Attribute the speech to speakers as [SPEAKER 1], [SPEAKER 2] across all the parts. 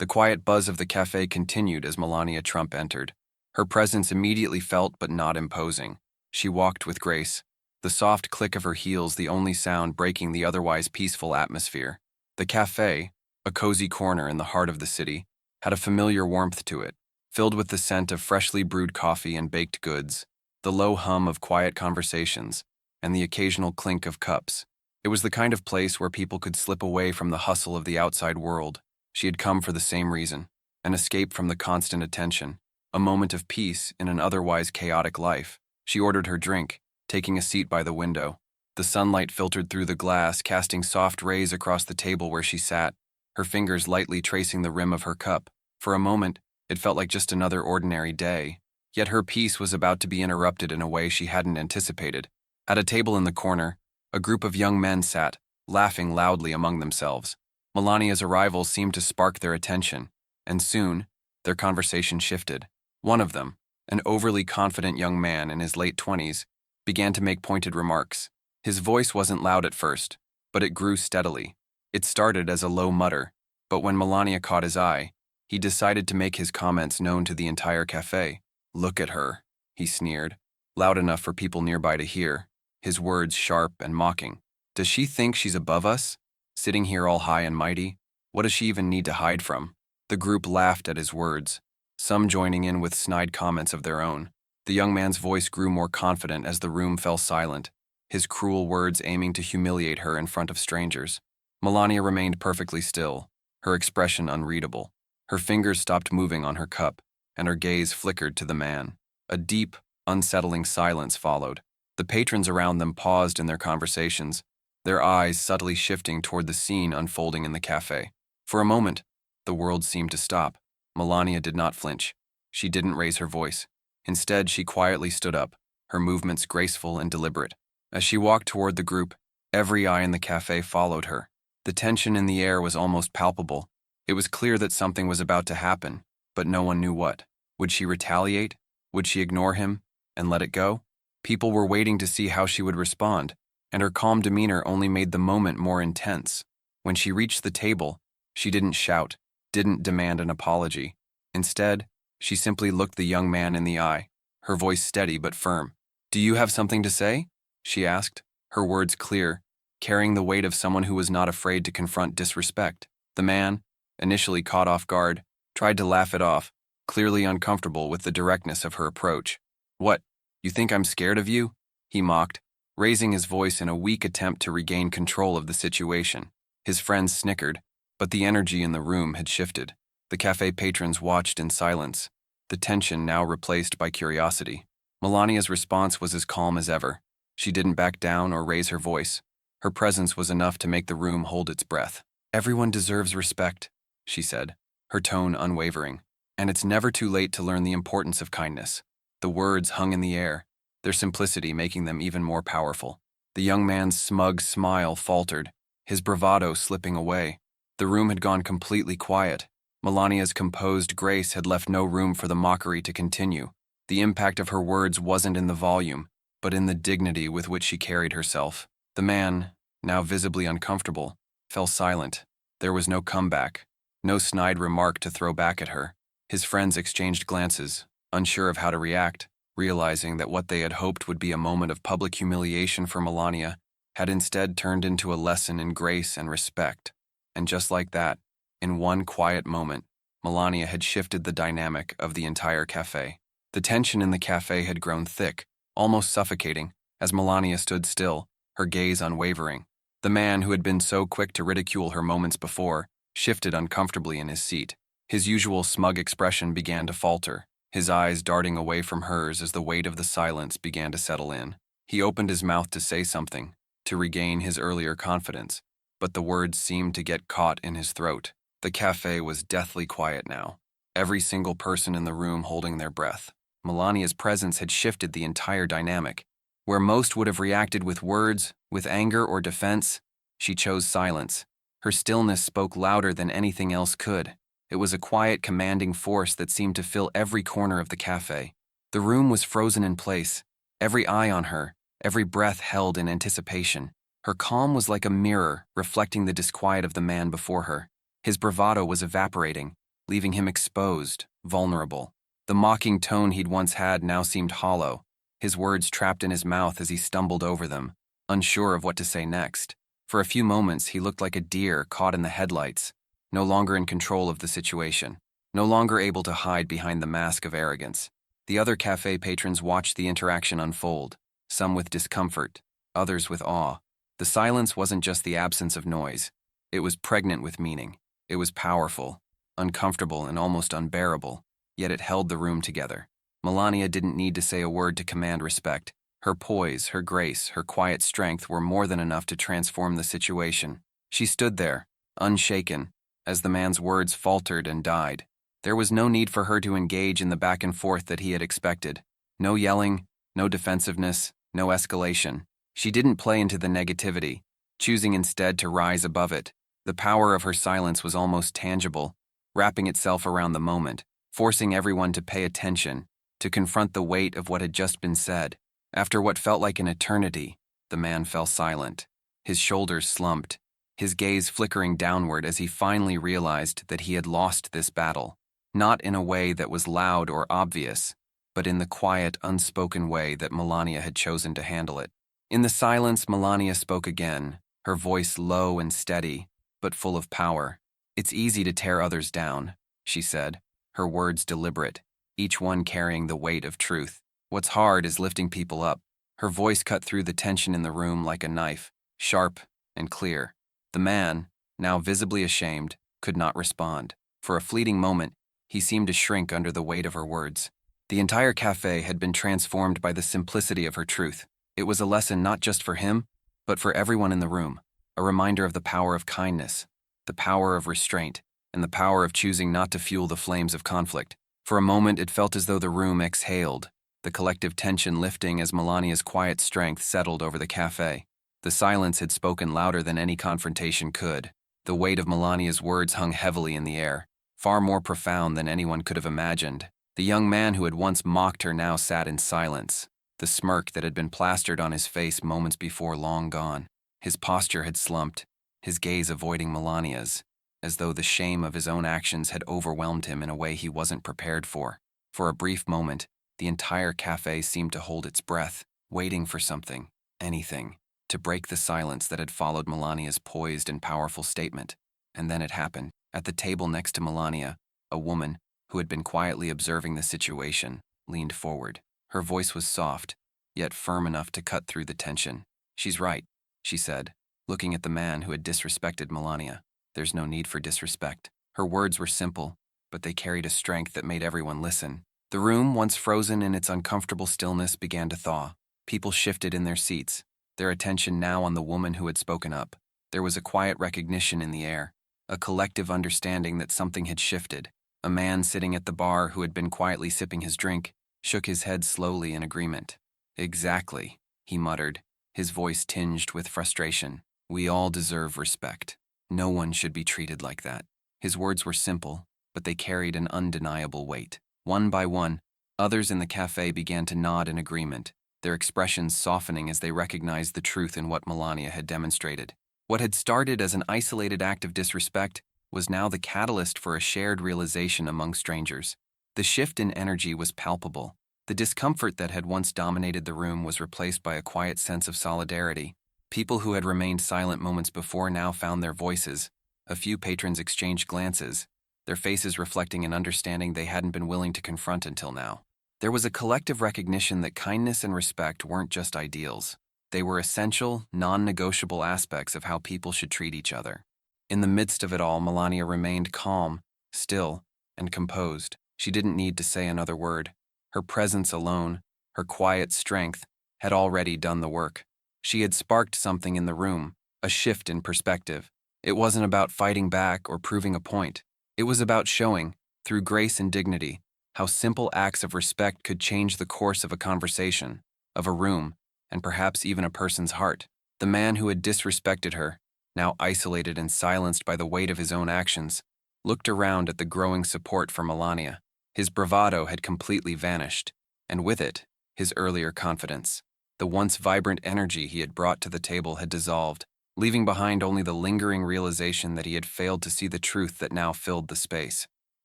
[SPEAKER 1] The quiet buzz of the cafe continued as Melania Trump entered. Her presence immediately felt but not imposing. She walked with grace, the soft click of her heels the only sound breaking the otherwise peaceful atmosphere. The cafe, a cozy corner in the heart of the city, had a familiar warmth to it, filled with the scent of freshly brewed coffee and baked goods, the low hum of quiet conversations, and the occasional clink of cups. It was the kind of place where people could slip away from the hustle of the outside world. She had come for the same reason, an escape from the constant attention, a moment of peace in an otherwise chaotic life. She ordered her drink, taking a seat by the window. The sunlight filtered through the glass, casting soft rays across the table where she sat, her fingers lightly tracing the rim of her cup. For a moment, it felt like just another ordinary day. Yet her peace was about to be interrupted in a way she hadn't anticipated. At a table in the corner, a group of young men sat, laughing loudly among themselves. Melania's arrival seemed to spark their attention, and soon, their conversation shifted. One of them, an overly confident young man in his late 20s, began to make pointed remarks. His voice wasn't loud at first, but it grew steadily. It started as a low mutter, but when Melania caught his eye, he decided to make his comments known to the entire cafe. "Look at her," he sneered, loud enough for people nearby to hear, his words sharp and mocking. "Does she think she's above us? Sitting here all high and mighty? What does she even need to hide from?" The group laughed at his words, some joining in with snide comments of their own. The young man's voice grew more confident as the room fell silent, his cruel words aiming to humiliate her in front of strangers. Melania remained perfectly still, her expression unreadable. Her fingers stopped moving on her cup, and her gaze flickered to the man. A deep, unsettling silence followed. The patrons around them paused in their conversations, their eyes subtly shifting toward the scene unfolding in the cafe. For a moment, the world seemed to stop. Melania did not flinch. She didn't raise her voice. Instead, she quietly stood up, her movements graceful and deliberate. As she walked toward the group, every eye in the cafe followed her. The tension in the air was almost palpable. It was clear that something was about to happen, but no one knew what. Would she retaliate? Would she ignore him and let it go? People were waiting to see how she would respond, and her calm demeanor only made the moment more intense. When she reached the table, she didn't shout, didn't demand an apology. Instead, she simply looked the young man in the eye, her voice steady but firm. "Do you have something to say?" she asked, her words clear, carrying the weight of someone who was not afraid to confront disrespect. The man, initially caught off guard, tried to laugh it off, clearly uncomfortable with the directness of her approach. "What, you think I'm scared of you?" he mocked, raising his voice in a weak attempt to regain control of the situation. His friends snickered, but the energy in the room had shifted. The cafe patrons watched in silence, the tension now replaced by curiosity. Melania's response was as calm as ever. She didn't back down or raise her voice. Her presence was enough to make the room hold its breath. "Everyone deserves respect," she said, her tone unwavering. "And it's never too late to learn the importance of kindness." The words hung in the air, their simplicity making them even more powerful. The young man's smug smile faltered, his bravado slipping away. The room had gone completely quiet. Melania's composed grace had left no room for the mockery to continue. The impact of her words wasn't in the volume, but in the dignity with which she carried herself. The man, now visibly uncomfortable, fell silent. There was no comeback, no snide remark to throw back at her. His friends exchanged glances, unsure of how to react, realizing that what they had hoped would be a moment of public humiliation for Melania had instead turned into a lesson in grace and respect. And just like that, in one quiet moment, Melania had shifted the dynamic of the entire cafe. The tension in the cafe had grown thick, almost suffocating, as Melania stood still, her gaze unwavering. The man who had been so quick to ridicule her moments before shifted uncomfortably in his seat. His usual smug expression began to falter, his eyes darting away from hers as the weight of the silence began to settle in. He opened his mouth to say something, to regain his earlier confidence, but the words seemed to get caught in his throat. The cafe was deathly quiet now, every single person in the room holding their breath. Melania's presence had shifted the entire dynamic. Where most would have reacted with words, with anger or defense, she chose silence. Her stillness spoke louder than anything else could. It was a quiet, commanding force that seemed to fill every corner of the cafe. The room was frozen in place, every eye on her, every breath held in anticipation. Her calm was like a mirror, reflecting the disquiet of the man before her. His bravado was evaporating, leaving him exposed, vulnerable. The mocking tone he'd once had now seemed hollow, his words trapped in his mouth as he stumbled over them, unsure of what to say next. For a few moments, he looked like a deer caught in the headlights, no longer in control of the situation, no longer able to hide behind the mask of arrogance. The other cafe patrons watched the interaction unfold, some with discomfort, others with awe. The silence wasn't just the absence of noise. It was pregnant with meaning. It was powerful, uncomfortable, and almost unbearable, yet it held the room together. Melania didn't need to say a word to command respect. Her poise, her grace, her quiet strength were more than enough to transform the situation. She stood there, unshaken, as the man's words faltered and died. There was no need for her to engage in the back and forth that he had expected. No yelling, no defensiveness, no escalation. She didn't play into the negativity, choosing instead to rise above it. The power of her silence was almost tangible, wrapping itself around the moment, forcing everyone to pay attention, to confront the weight of what had just been said. After what felt like an eternity, the man fell silent. His shoulders slumped, his gaze flickering downward as he finally realized that he had lost this battle. Not in a way that was loud or obvious, but in the quiet, unspoken way that Melania had chosen to handle it. In the silence, Melania spoke again, her voice low and steady, but full of power. "It's easy to tear others down," she said, her words deliberate, each one carrying the weight of truth. "What's hard is lifting people up." Her voice cut through the tension in the room like a knife, sharp and clear. The man, now visibly ashamed, could not respond. For a fleeting moment, he seemed to shrink under the weight of her words. The entire cafe had been transformed by the simplicity of her truth. It was a lesson not just for him, but for everyone in the room, a reminder of the power of kindness, the power of restraint, and the power of choosing not to fuel the flames of conflict. For a moment, it felt as though the room exhaled, the collective tension lifting as Melania's quiet strength settled over the cafe. The silence had spoken louder than any confrontation could. The weight of Melania's words hung heavily in the air, far more profound than anyone could have imagined. The young man who had once mocked her now sat in silence, the smirk that had been plastered on his face moments before long gone. His posture had slumped, his gaze avoiding Melania's, as though the shame of his own actions had overwhelmed him in a way he wasn't prepared for. For a brief moment, the entire cafe seemed to hold its breath, waiting for something, anything, to break the silence that had followed Melania's poised and powerful statement. And then it happened. At the table next to Melania, a woman, who had been quietly observing the situation, leaned forward. Her voice was soft, yet firm enough to cut through the tension. "She's right," she said, looking at the man who had disrespected Melania. "There's no need for disrespect." Her words were simple, but they carried a strength that made everyone listen. The room, once frozen in its uncomfortable stillness, began to thaw. People shifted in their seats, their attention now on the woman who had spoken up. There was a quiet recognition in the air, a collective understanding that something had shifted. A man sitting at the bar who had been quietly sipping his drink shook his head slowly in agreement. "Exactly," he muttered, his voice tinged with frustration. "We all deserve respect. No one should be treated like that." His words were simple, but they carried an undeniable weight. One by one, others in the cafe began to nod in agreement, their expressions softening as they recognized the truth in what Melania had demonstrated. What had started as an isolated act of disrespect was now the catalyst for a shared realization among strangers. The shift in energy was palpable. The discomfort that had once dominated the room was replaced by a quiet sense of solidarity. People who had remained silent moments before now found their voices. A few patrons exchanged glances, their faces reflecting an understanding they hadn't been willing to confront until now. There was a collective recognition that kindness and respect weren't just ideals. They were essential, non-negotiable aspects of how people should treat each other. In the midst of it all, Melania remained calm, still, and composed. She didn't need to say another word. Her presence alone, her quiet strength, had already done the work. She had sparked something in the room, a shift in perspective. It wasn't about fighting back or proving a point. It was about showing, through grace and dignity, how simple acts of respect could change the course of a conversation, of a room, and perhaps even a person's heart. The man who had disrespected her, now isolated and silenced by the weight of his own actions, looked around at the growing support for Melania. His bravado had completely vanished, and with it, his earlier confidence. The once vibrant energy he had brought to the table had dissolved, leaving behind only the lingering realization that he had failed to see the truth that now filled the space.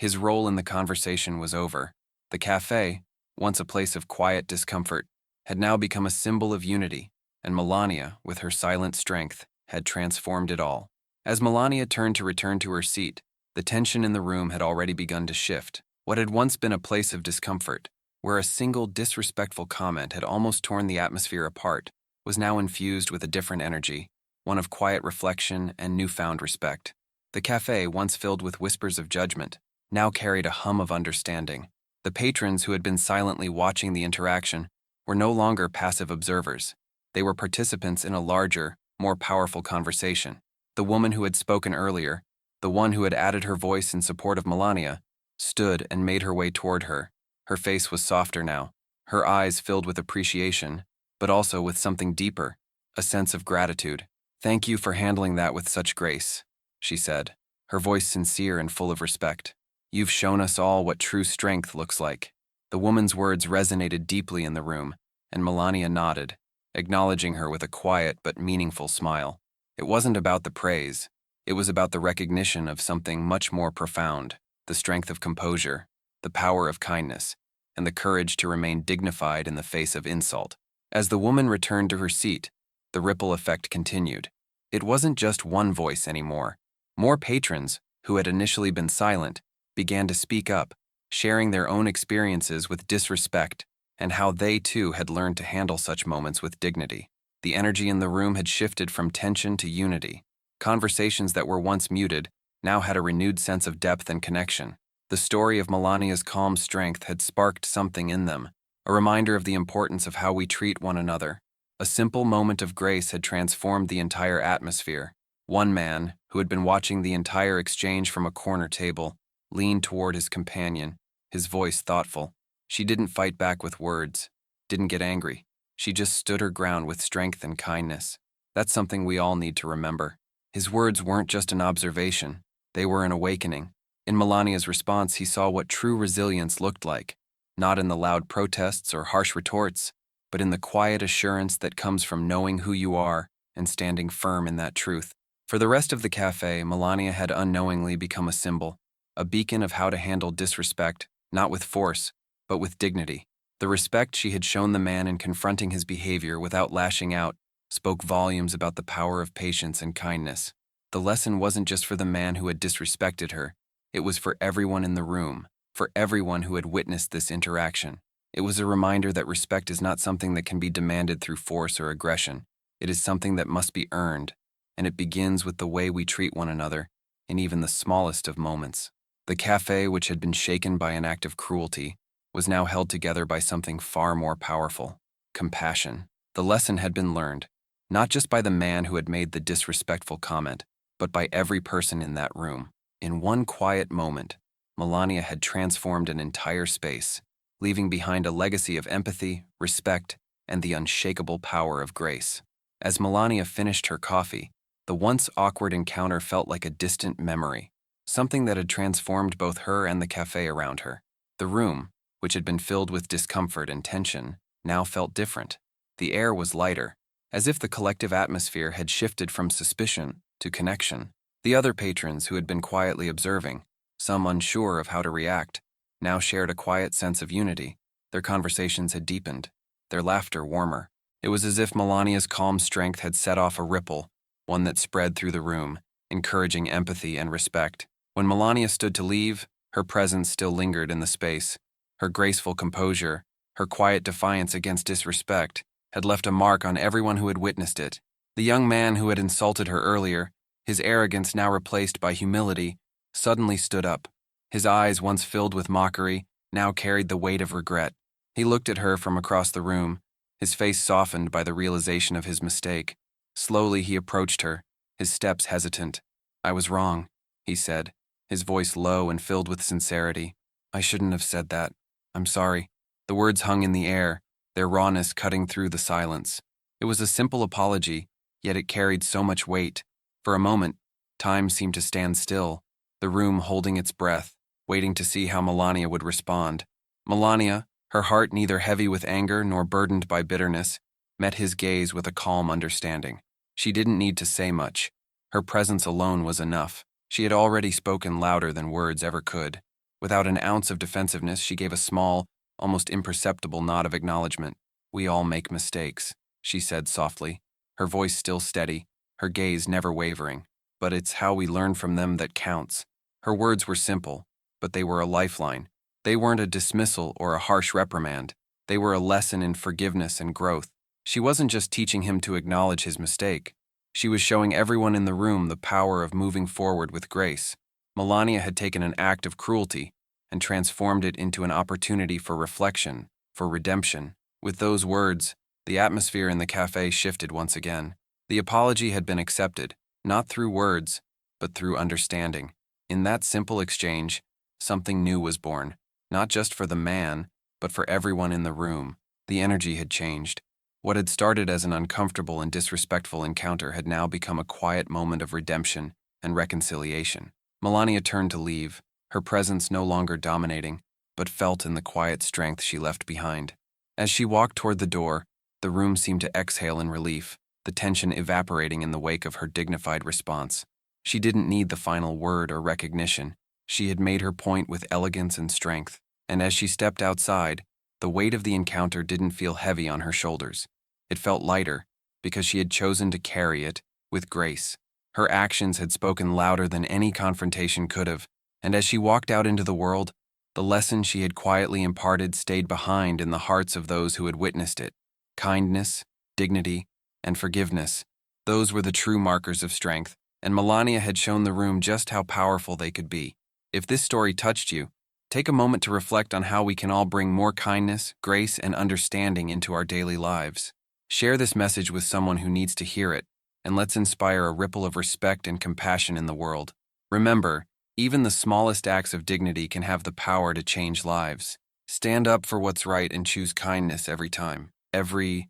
[SPEAKER 1] His role in the conversation was over. The cafe, once a place of quiet discomfort, had now become a symbol of unity, and Melania, with her silent strength, had transformed it all. As Melania turned to return to her seat, the tension in the room had already begun to shift. What had once been a place of discomfort, where a single disrespectful comment had almost torn the atmosphere apart, was now infused with a different energy, one of quiet reflection and newfound respect. The cafe, once filled with whispers of judgment, now carried a hum of understanding. The patrons who had been silently watching the interaction were no longer passive observers. They were participants in a larger, more powerful conversation. The woman who had spoken earlier, the one who had added her voice in support of Melania, stood and made her way toward her. Her face was softer now, her eyes filled with appreciation, but also with something deeper, a sense of gratitude. "Thank you for handling that with such grace," she said, her voice sincere and full of respect. "You've shown us all what true strength looks like." The woman's words resonated deeply in the room, and Melania nodded, acknowledging her with a quiet but meaningful smile. It wasn't about the praise. It was about the recognition of something much more profound, the strength of composure, the power of kindness, and the courage to remain dignified in the face of insult. As the woman returned to her seat, the ripple effect continued. It wasn't just one voice anymore. More patrons, who had initially been silent, began to speak up, sharing their own experiences with disrespect and how they too had learned to handle such moments with dignity. The energy in the room had shifted from tension to unity. Conversations that were once muted now had a renewed sense of depth and connection. The story of Melania's calm strength had sparked something in them, a reminder of the importance of how we treat one another. A simple moment of grace had transformed the entire atmosphere. One man, who had been watching the entire exchange from a corner table, leaned toward his companion, his voice thoughtful. She didn't fight back with words, didn't get angry. She just stood her ground with strength and kindness. That's something we all need to remember. His words weren't just an observation, they were an awakening. In Melania's response, he saw what true resilience looked like, not in the loud protests or harsh retorts, but in the quiet assurance that comes from knowing who you are and standing firm in that truth. For the rest of the cafe, Melania had unknowingly become a symbol, a beacon of how to handle disrespect, not with force, but with dignity. The respect she had shown the man in confronting his behavior without lashing out spoke volumes about the power of patience and kindness. The lesson wasn't just for the man who had disrespected her. It was for everyone in the room, for everyone who had witnessed this interaction. It was a reminder that respect is not something that can be demanded through force or aggression. It is something that must be earned, and it begins with the way we treat one another, in even the smallest of moments. The cafe, which had been shaken by an act of cruelty, was now held together by something far more powerful: compassion. The lesson had been learned, not just by the man who had made the disrespectful comment, but by every person in that room. In one quiet moment, Melania had transformed an entire space, leaving behind a legacy of empathy, respect, and the unshakable power of grace. As Melania finished her coffee, the once awkward encounter felt like a distant memory, something that had transformed both her and the cafe around her. The room, which had been filled with discomfort and tension, now felt different. The air was lighter, as if the collective atmosphere had shifted from suspicion to connection. The other patrons who had been quietly observing, some unsure of how to react, now shared a quiet sense of unity. Their conversations had deepened, their laughter warmer. It was as if Melania's calm strength had set off a ripple, one that spread through the room, encouraging empathy and respect. When Melania stood to leave, her presence still lingered in the space. Her graceful composure, her quiet defiance against disrespect, had left a mark on everyone who had witnessed it. The young man who had insulted her earlier, his arrogance now replaced by humility, suddenly stood up. His eyes, once filled with mockery, now carried the weight of regret. He looked at her from across the room, his face softened by the realization of his mistake. Slowly he approached her, his steps hesitant. "I was wrong," he said, his voice low and filled with sincerity. "I shouldn't have said that. I'm sorry." The words hung in the air, their rawness cutting through the silence. It was a simple apology, yet it carried so much weight. For a moment, time seemed to stand still, the room holding its breath, waiting to see how Melania would respond. Melania, her heart neither heavy with anger nor burdened by bitterness, met his gaze with a calm understanding. She didn't need to say much. Her presence alone was enough. She had already spoken louder than words ever could. Without an ounce of defensiveness, she gave a small, almost imperceptible nod of acknowledgement. "We all make mistakes," she said softly, her voice still steady, her gaze never wavering. "But it's how we learn from them that counts." Her words were simple, but they were a lifeline. They weren't a dismissal or a harsh reprimand. They were a lesson in forgiveness and growth. She wasn't just teaching him to acknowledge his mistake. She was showing everyone in the room the power of moving forward with grace. Melania had taken an act of cruelty and transformed it into an opportunity for reflection, for redemption. With those words, the atmosphere in the cafe shifted once again. The apology had been accepted, not through words, but through understanding. In that simple exchange, something new was born, not just for the man, but for everyone in the room. The energy had changed. What had started as an uncomfortable and disrespectful encounter had now become a quiet moment of redemption and reconciliation. Melania turned to leave, her presence no longer dominating, but felt in the quiet strength she left behind. As she walked toward the door, the room seemed to exhale in relief, the tension evaporating in the wake of her dignified response. She didn't need the final word or recognition. She had made her point with elegance and strength, and as she stepped outside, the weight of the encounter didn't feel heavy on her shoulders. It felt lighter, because she had chosen to carry it with grace. Her actions had spoken louder than any confrontation could have, and as she walked out into the world, the lesson she had quietly imparted stayed behind in the hearts of those who had witnessed it. Kindness, dignity, and forgiveness. Those were the true markers of strength, and Melania had shown the room just how powerful they could be. If this story touched you, take a moment to reflect on how we can all bring more kindness, grace, and understanding into our daily lives. Share this message with someone who needs to hear it, and let's inspire a ripple of respect and compassion in the world. Remember, even the smallest acts of dignity can have the power to change lives. Stand up for what's right and choose kindness every time, every